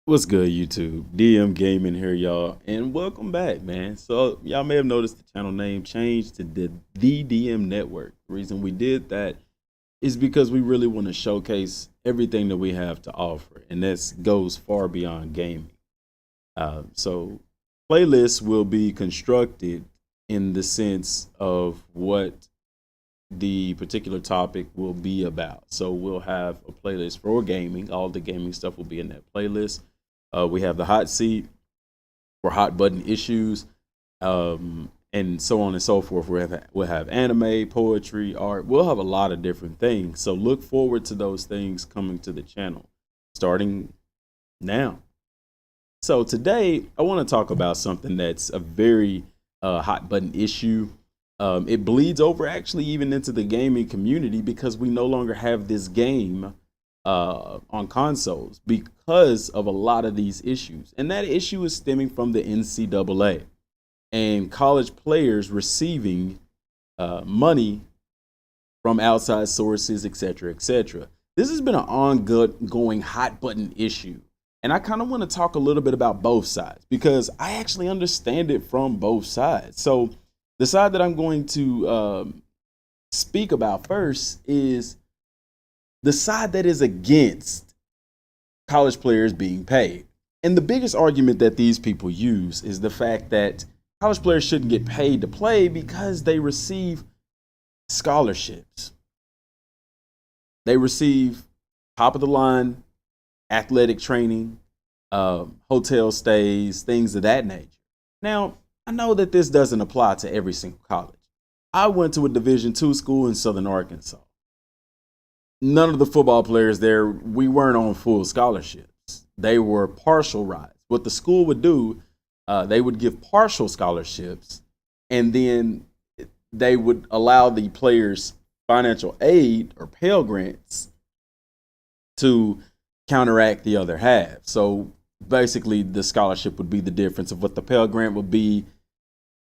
What's good, YouTube? DM Gaming here, y'all, and welcome back, man. So, y'all may have noticed the channel name changed to the DM Network. The reason we did that is because we really want to showcase everything that we have to offer, and this goes far beyond gaming. So, playlists will be constructed in the sense of what the particular topic will be about. So, we'll have a playlist for gaming. All the gaming stuff will be in that playlist. We have the hot seat for hot button issues, and so on and so forth. We'll have anime, poetry, art. We'll have a lot of different things. So look forward to those things coming to the channel starting now. So today I want to talk about something that's a very hot button issue. It bleeds over actually even into the gaming community because we no longer have this game on consoles because of a lot of these issues. And that issue is stemming from the NCAA and college players receiving money from outside sources, etc., etc. This has been an ongoing hot button issue. And I kind of want to talk a little bit about both sides because I actually understand it from both sides. So the side that I'm going to speak about first is the side that is against college players being paid. And the biggest argument that these people use is the fact that college players shouldn't get paid to play because they receive scholarships. They receive top of the line athletic training, hotel stays, things of that nature. Now, I know that this doesn't apply to every single college. I went to a Division II school in Southern Arkansas. None of the football players there, we weren't on full scholarships. They were partial rides. What the school would do, they would give partial scholarships, and then they would allow the players financial aid or Pell Grants to counteract the other half. So basically, the scholarship would be the difference of what the Pell Grant would be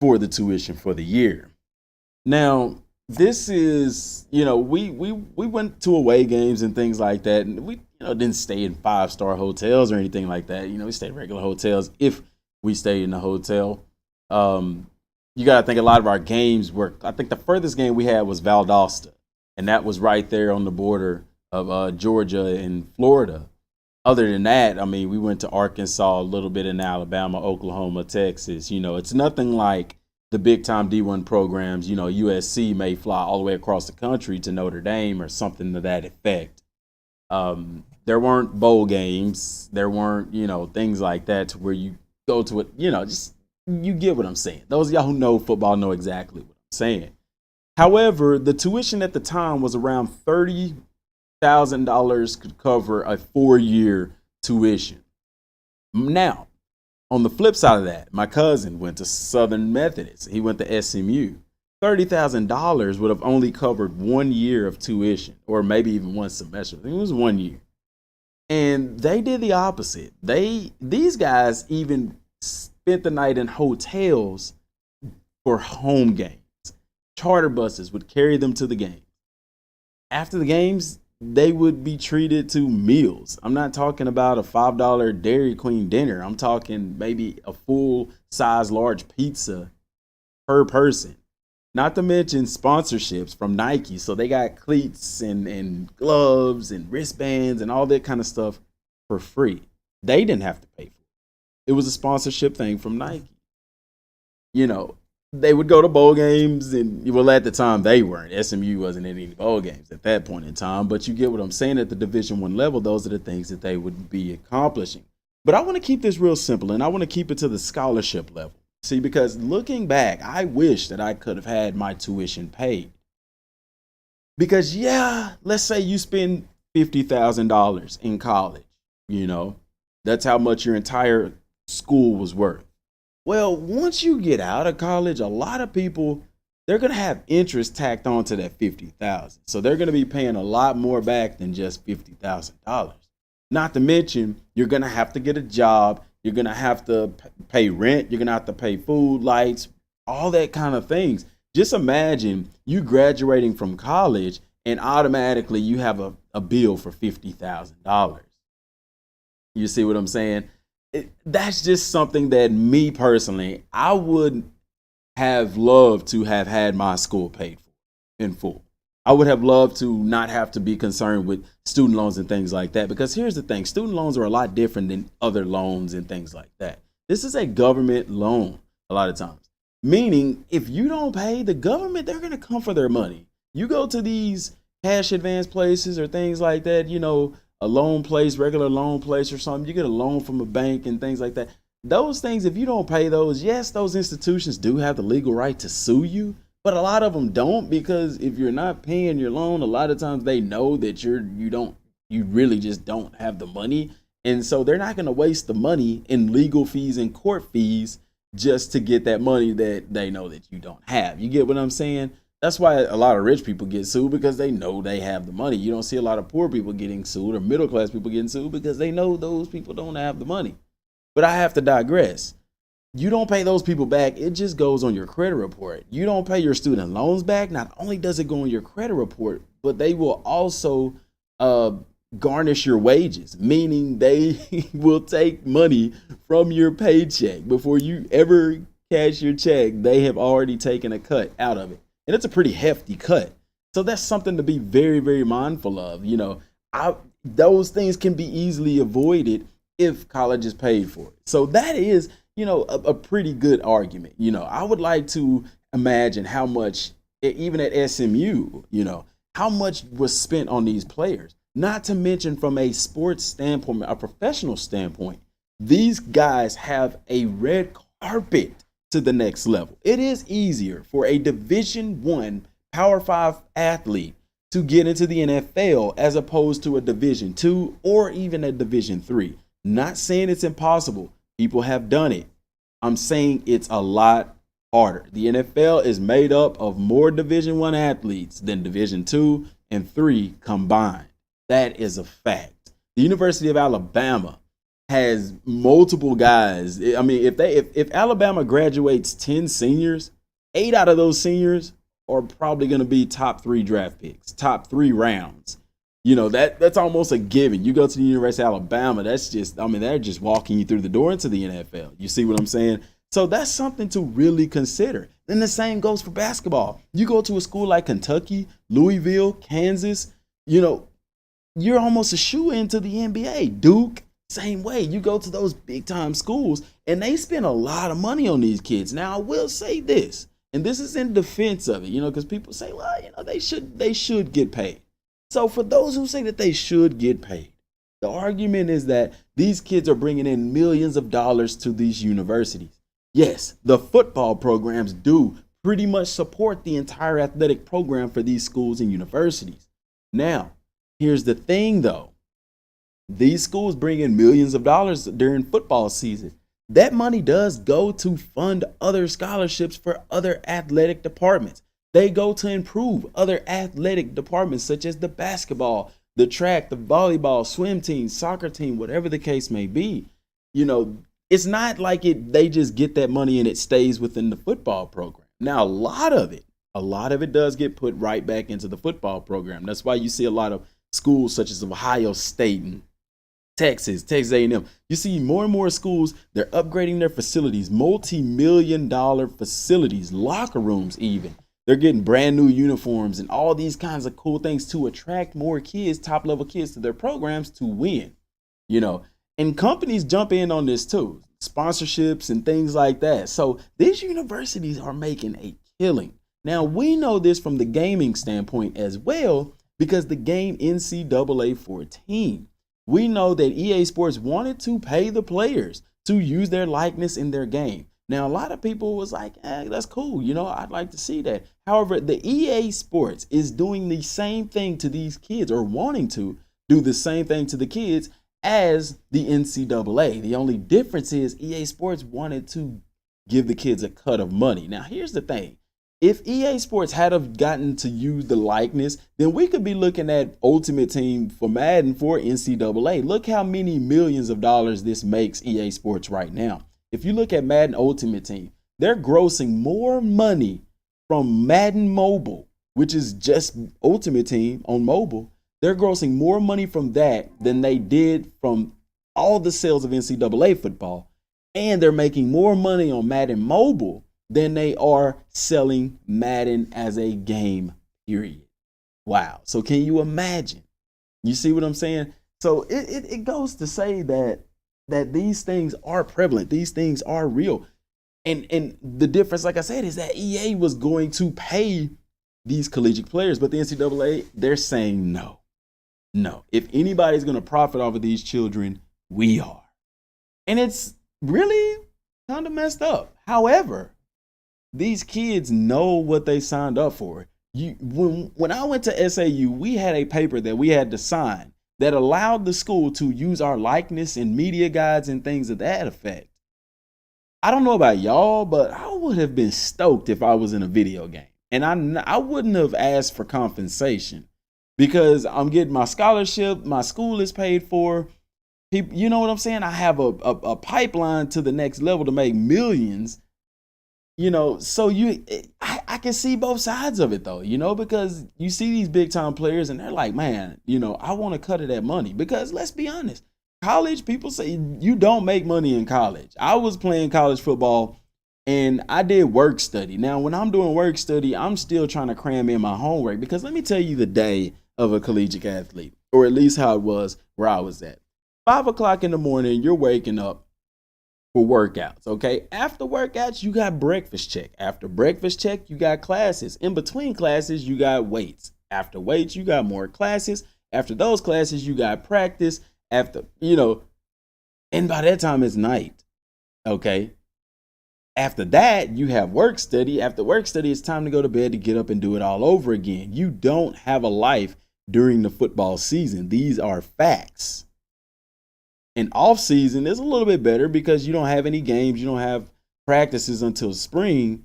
for the tuition for the year. Now, this is, we went to away games and things like that, and we didn't stay in 5-star hotels or anything like that. We stayed in regular hotels if we stayed in a hotel. You got to think a lot of our games were, I think the furthest game we had was Valdosta, and that was right there on the border of Georgia and Florida. Other than that, I mean, we went to Arkansas, a little bit in Alabama, Oklahoma, Texas. It's nothing like the big time D1 programs. USC may fly all the way across the country to Notre Dame or something to that effect. There weren't bowl games. There weren't, things like that to where you go to it, just you get what I'm saying. Those of y'all who know football know exactly what I'm saying. However, the tuition at the time was around $30,000 could cover a 4-year tuition. Now, on the flip side of that, my cousin went to Southern Methodist. He went to SMU. $30,000 would have only covered 1 year of tuition, or maybe even one semester. I think it was 1 year. And they did the opposite. These guys even spent the night in hotels for home games. Charter buses would carry them to the game. After the games, they would be treated to meals. I'm not talking about a $5 Dairy Queen dinner. I'm talking maybe a full size large pizza per person. Not to mention sponsorships from Nike. So they got cleats and gloves and wristbands and all that kind of stuff for free. They didn't have to pay for it. It was a sponsorship thing from Nike. They would go to bowl games, and well, at the time they weren't. SMU wasn't in any bowl games at that point in time, but you get what I'm saying. At the Division I level, those are the things that they would be accomplishing. But I want to keep this real simple, and I want to keep it to the scholarship level. See, because looking back, I wish that I could have had my tuition paid. Because yeah, let's say you spend $50,000 in college. That's how much your entire school was worth. Well, once you get out of college, a lot of people, they're going to have interest tacked onto that 50,000. So they're going to be paying a lot more back than just $50,000. Not to mention, you're going to have to get a job. You're going to have to pay rent. You're going to have to pay food, lights, all that kind of things. Just imagine you graduating from college and automatically you have a bill for $50,000. You see what I'm saying? That's just something that me personally, I would have loved to have had my school paid for in full. I would have loved to not have to be concerned with student loans and things like that. Because here's the thing, student loans are a lot different than other loans and things like that. This is a government loan a lot of times. Meaning, if you don't pay the government, they're going to come for their money. You go to these cash advance places or things like that, a loan place, regular loan place or something, you get a loan from a bank and things like that. Those things, if you don't pay those, yes, those institutions do have the legal right to sue you, but a lot of them don't, because if you're not paying your loan, a lot of times they know that you really just don't have the money. And so they're not going to waste the money in legal fees and court fees just to get that money that they know that you don't have. You get what I'm saying? That's why a lot of rich people get sued, because they know they have the money. You don't see a lot of poor people getting sued or middle class people getting sued because they know those people don't have the money. But I have to digress. You don't pay those people back, it just goes on your credit report. You don't pay your student loans back, not only does it go on your credit report, but they will also garnish your wages, meaning they will take money from your paycheck. Before you ever cash your check, they have already taken a cut out of it. And it's a pretty hefty cut. So that's something to be very, very mindful of. Those things can be easily avoided if college is paid for it. So that is, a pretty good argument. I would like to imagine how much, even at SMU, how much was spent on these players. Not to mention from a sports standpoint, a professional standpoint, these guys have a red carpet to the next level. It is easier for a Division I Power 5 athlete to get into the NFL as opposed to a Division II or even a Division III. Not saying it's impossible. People have done it. I'm saying it's a lot harder. The NFL is made up of more Division I athletes than Division II and III combined. That is a fact. The University of Alabama has multiple guys. I mean, if Alabama graduates 10 seniors, 8 out of those seniors are probably going to be top 3 draft picks, top 3 rounds. That's almost a given. You go to the University of Alabama, they're just walking you through the door into the NFL. You see what I'm saying? So that's something to really consider. Then the same goes for basketball. You go to a school like Kentucky, Louisville, Kansas, you're almost a shoe into the NBA. Duke, same way. You go to those big time schools and they spend a lot of money on these kids. Now, I will say this, and this is in defense of it, because people say, well, they should get paid. So for those who say that they should get paid, the argument is that these kids are bringing in millions of dollars to these universities. Yes, the football programs do pretty much support the entire athletic program for these schools and universities. Now, here's the thing though. These schools bring in millions of dollars during football season. That money does go to fund other scholarships for other athletic departments. They go to improve other athletic departments such as the basketball, the track, the volleyball, swim team, soccer team, whatever the case may be. It's not like they just get that money and it stays within the football program. Now, a lot of it does get put right back into the football program. That's why you see a lot of schools such as Ohio State and Texas A&M. You see more and more schools, they're upgrading their facilities, multi-million-dollar facilities, locker rooms even. They're getting brand new uniforms and all these kinds of cool things to attract more kids, top-level kids to their programs to win. And companies jump in on this too, sponsorships and things like that. So these universities are making a killing. Now, we know this from the gaming standpoint as well, because the game NCAA 14. We know that EA Sports wanted to pay the players to use their likeness in their game. Now, a lot of people was like, that's cool. I'd like to see that. However, the EA Sports is doing the same thing to these kids, or wanting to do the same thing to the kids as the NCAA. The only difference is EA Sports wanted to give the kids a cut of money. Now, here's the thing. If EA Sports had have gotten to use the likeness, then we could be looking at Ultimate Team for Madden for NCAA. Look how many millions of dollars this makes EA Sports right now. If you look at Madden Ultimate Team, they're grossing more money from Madden Mobile, which is just Ultimate Team on mobile. They're grossing more money from that than they did from all the sales of NCAA football, and they're making more money on Madden Mobile than they are selling Madden as a game, period. Wow. So can you imagine? You see what I'm saying? So it goes to say that these things are prevalent. These things are real. And the difference, like I said, is that EA was going to pay these collegiate players, but the NCAA, they're saying no. No. If anybody's going to profit off of these children, we are. And it's really kind of messed up. However, these kids know what they signed up for. When I went to SAU, we had a paper that we had to sign that allowed the school to use our likeness in media guides and things of that effect. I don't know about y'all, but I would have been stoked if I was in a video game. And I wouldn't have asked for compensation because I'm getting my scholarship, my school is paid for. People, you know what I'm saying? I have a pipeline to the next level to make millions. So I can see both sides of it though, because you see these big time players and they're like, man, I want to cut of that money because let's be honest, college, people say you don't make money in college. I was playing college football and I did work study. Now, when I'm doing work study, I'm still trying to cram in my homework because let me tell you the day of a collegiate athlete, or at least how it was where I was at. 5:00 in the morning, you're waking up for workouts, okay? After workouts, you got breakfast check. After breakfast check, you got classes. In between classes, you got weights. After weights, you got more classes. After those classes, you got practice. And by that time it's night, okay? After that, you have work study. After work study, it's time to go to bed to get up and do it all over again. You don't have a life during the football season. These are facts. And off season is a little bit better because you don't have any games. You don't have practices until spring.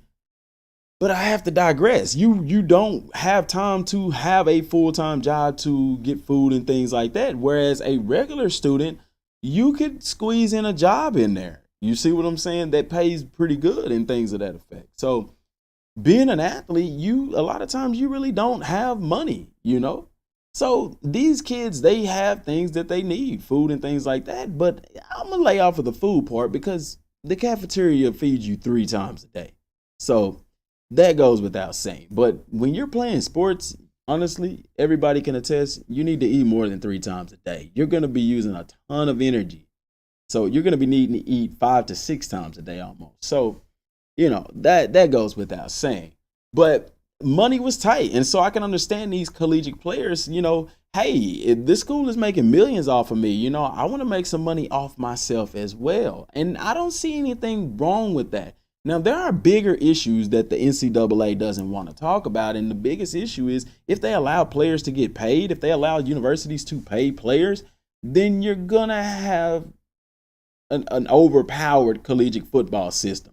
But I have to digress. You don't have time to have a full-time job to get food and things like that. Whereas a regular student, you could squeeze in a job in there. You see what I'm saying? That pays pretty good and things of that effect. So being an athlete, a lot of times you really don't have money, So these kids, they have things that they need, food and things like that. But I'm going to lay off of the food part because the cafeteria feeds you 3 times a day. So that goes without saying. But when you're playing sports, honestly, everybody can attest, you need to eat more than 3 times a day. You're going to be using a ton of energy. So you're going to be needing to eat 5 to 6 times a day almost. So, that goes without saying. But money was tight. And so I can understand these collegiate players, hey, if this school is making millions off of me, I want to make some money off myself as well. And I don't see anything wrong with that. Now, there are bigger issues that the NCAA doesn't want to talk about. And the biggest issue is if they allow players to get paid, if they allow universities to pay players, then you're going to have an overpowered collegiate football system.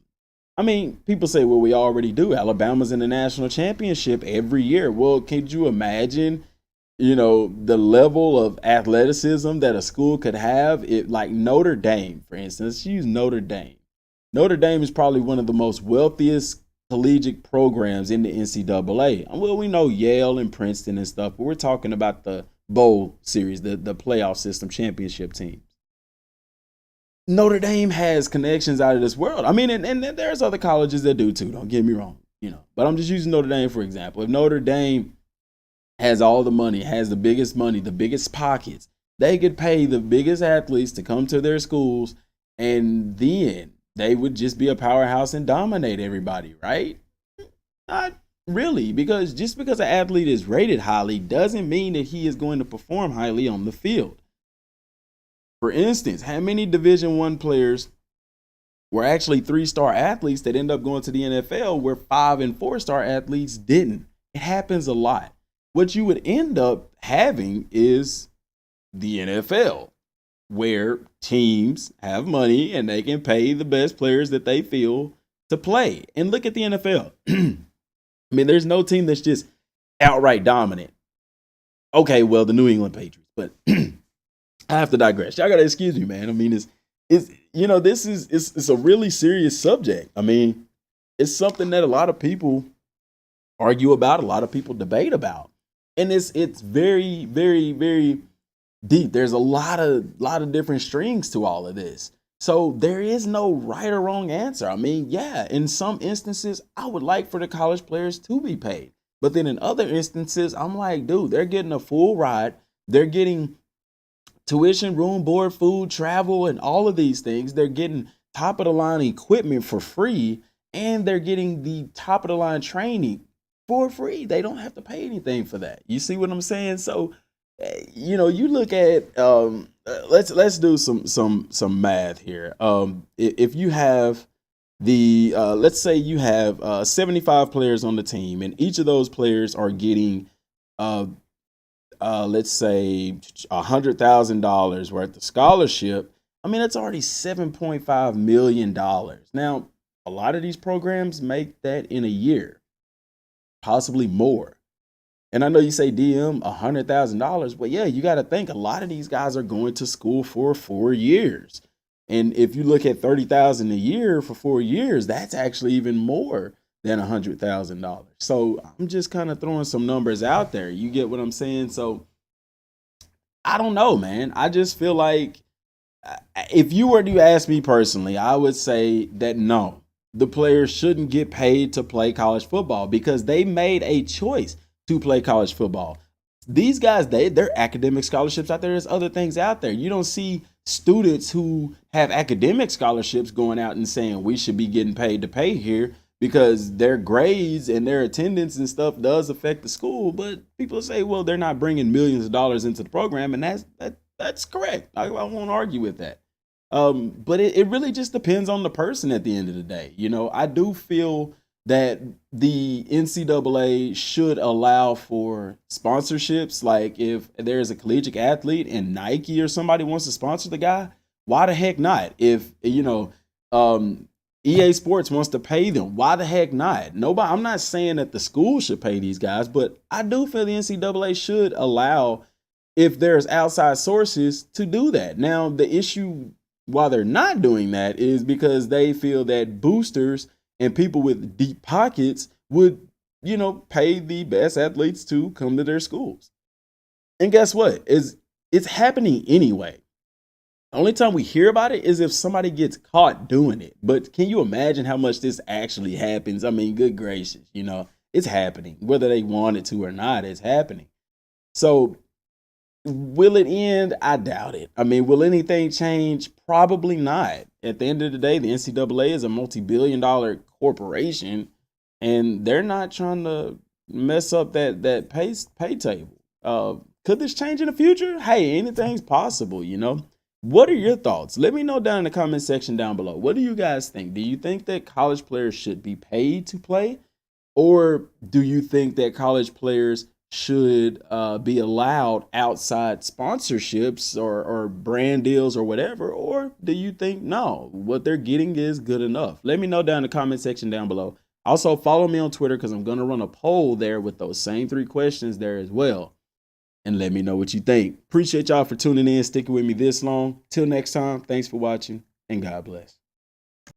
I mean, people say, well, we already do. Alabama's in the national championship every year. Well, could you imagine, the level of athleticism that a school could have? Like Notre Dame, for instance, use Notre Dame. Notre Dame is probably one of the most wealthiest collegiate programs in the NCAA. Well, we know Yale and Princeton and stuff, but we're talking about the bowl series, the playoff system championship team. Notre Dame has connections out of this world. I mean, and there's other colleges that do too. Don't get me wrong, but I'm just using Notre Dame for example. If Notre Dame has all the money, has the biggest pockets, they could pay the biggest athletes to come to their schools, and then they would just be a powerhouse and dominate everybody, right? Not really, because just because an athlete is rated highly doesn't mean that he is going to perform highly on the field. For instance, how many Division I players were actually 3-star athletes that end up going to the NFL where 5 and 4-star athletes didn't? It happens a lot. What you would end up having is the NFL, where teams have money and they can pay the best players that they feel to play. And look at the NFL. I mean, there's no team that's just outright dominant. Okay, well, the New England Patriots, but I have to digress. Y'all gotta excuse me, man. I mean, it's a really serious subject. I mean, it's something that a lot of people argue about, a lot of people debate about, and it's very, very, very deep. There's a lot of different strings to all of this. So there is no right or wrong answer. I mean, yeah, in some instances, I would like for the college players to be paid. But then in other instances, I'm like, dude, they're getting a full ride. They're getting tuition, room, board, food, travel, and all of these things. They're getting top of the line equipment for free, and they're getting the top of the line training for free. They don't have to pay anything for that. You see what I'm saying? So, you look at let's do some math here. If you have the let's say you have 75 players on the team, and each of those players are getting uh, let's say $100,000 worth of scholarship. I mean, that's already $7.5 million. Now, a lot of these programs make that in a year, possibly more. And I know you say DM $100,000, but yeah, you got to think a lot of these guys are going to school for 4 years. And if you look at 30,000 a year for 4 years, that's actually even more than $100,000. So I'm just kind of throwing some numbers out there. You get what I'm saying? So I don't know, man. I just feel like if you were to ask me personally, I would say that no, the players shouldn't get paid to play college football because they made a choice to play college football. These guys, they're academic scholarships out there. There's other things out there. You don't see students who have academic scholarships going out and saying we should be getting paid to pay here because their grades and their attendance and stuff does affect the school. But people say, well, they're not bringing millions of dollars into the program, and that's correct. I won't argue with that. But it really just depends on the person at the end of the day. I do feel that the NCAA should allow for sponsorships. Like if there's a collegiate athlete and Nike or somebody wants to sponsor the guy, why the heck not? If EA Sports wants to pay them, why the heck not? Nobody. I'm not saying that the school should pay these guys, but I do feel the NCAA should allow, if there's outside sources, to do that. Now, the issue why they're not doing that is because they feel that boosters and people with deep pockets would, pay the best athletes to come to their schools. And guess what? It's happening anyway. The only time we hear about it is if somebody gets caught doing it. But can you imagine how much this actually happens? I mean, good gracious, it's happening. Whether they want it to or not, it's happening. So will it end? I doubt it. I mean, will anything change? Probably not. At the end of the day, the NCAA is a multi-billion-dollar corporation, and they're not trying to mess up that pay table. Could this change in the future? Hey, anything's possible, What are your thoughts? Let me know down in the comment section down below. What do you guys think? Do you think that college players should be paid to play? Or do you think that college players should be allowed outside sponsorships or brand deals or whatever? Or do you think, no, what they're getting is good enough? Let me know down in the comment section down below. Also, follow me on Twitter because I'm going to run a poll there with those same 3 questions there as well. And let me know what you think. Appreciate y'all for tuning in, sticking with me this long. Till next time, thanks for watching, and God bless.